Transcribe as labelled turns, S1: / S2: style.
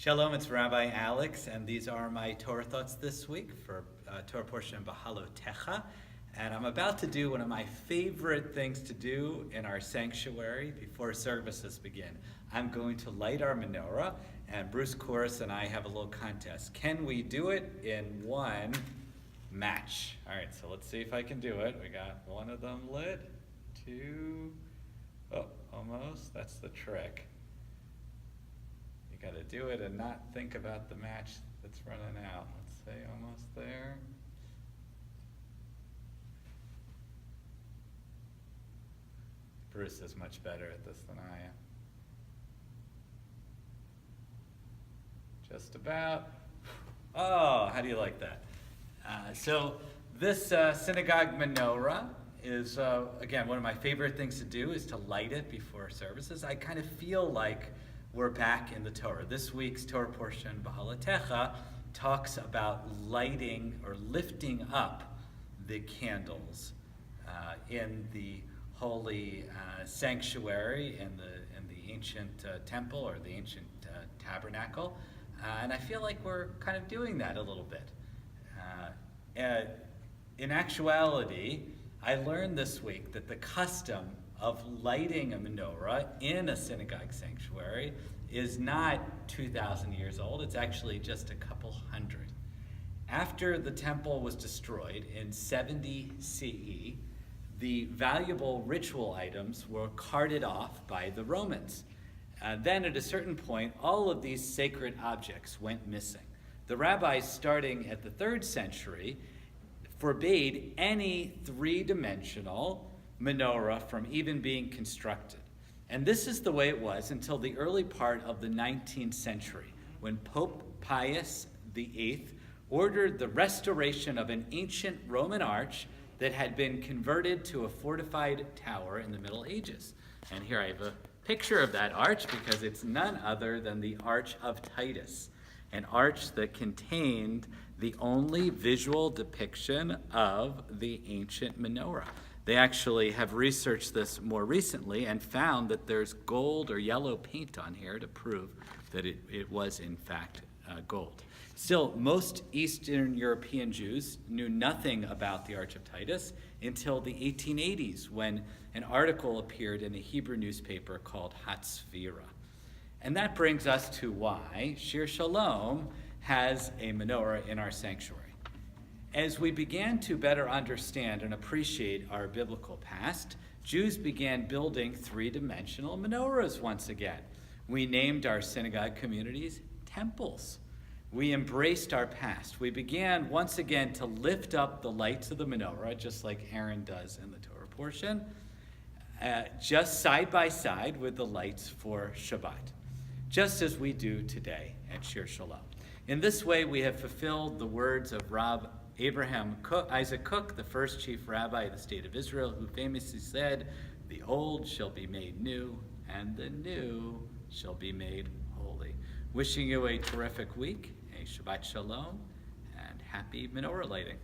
S1: Shalom, it's Rabbi Alex, and these are my Torah thoughts this week for Torah portion Bahalotecha. And I'm about to do one of my favorite things to do in our sanctuary before services begin. I'm going to light our menorah, and Bruce Corus and I have a little contest. Can we do it in one match? All right, so let's see if I can do it. We got one of them lit, two, oh, almost. That's the trick. You got to do it and not think about the match that's running out. Let's say almost there. Bruce is much better at this than I am. Just about. Oh, how do you like that? So this synagogue menorah is, again, one of my favorite things to do is to light it before services. I kind of feel like we're back in the Torah. This week's Torah portion, Bahalotecha, talks about lighting or lifting up the candles in the holy sanctuary in the ancient temple or the ancient tabernacle. And I feel like we're kind of doing that a little bit. In actuality, I learned this week that the custom of lighting a menorah in a synagogue sanctuary is not 2,000 years old. It's actually just a couple hundred. After the temple was destroyed in 70 CE, the valuable ritual items were carted off by the Romans. Then at a certain point, all of these sacred objects went missing. The rabbis, starting at the 3rd century, forbade any three-dimensional menorah from even being constructed. And this is the way it was until the early part of the 19th century, when Pope Pius VIII ordered the restoration of an ancient Roman arch that had been converted to a fortified tower in the Middle Ages. And here I have a picture of that arch because it's none other than the Arch of Titus, an arch that contained the only visual depiction of the ancient menorah. They actually have researched this more recently and found that there's gold or yellow paint on here to prove that it was in fact gold. Still, most Eastern European Jews knew nothing about the Arch of Titus until the 1880s, when an article appeared in a Hebrew newspaper called Hatzvira. And that brings us to why Shir Shalom has a menorah in our sanctuary. As we began to better understand and appreciate our biblical past, Jews began building three-dimensional menorahs once again. We named our synagogue communities temples. We embraced our past. We began once again to lift up the lights of the menorah, just like Aaron does in the Torah portion, just side by side with the lights for Shabbat, just as we do today at Shir Shalom. In this way, we have fulfilled the words of Rabbi Isaac Cook, the first chief rabbi of the state of Israel, who famously said, "The old shall be made new, and the new shall be made holy." Wishing you a terrific week, a Shabbat Shalom, and happy menorah lighting.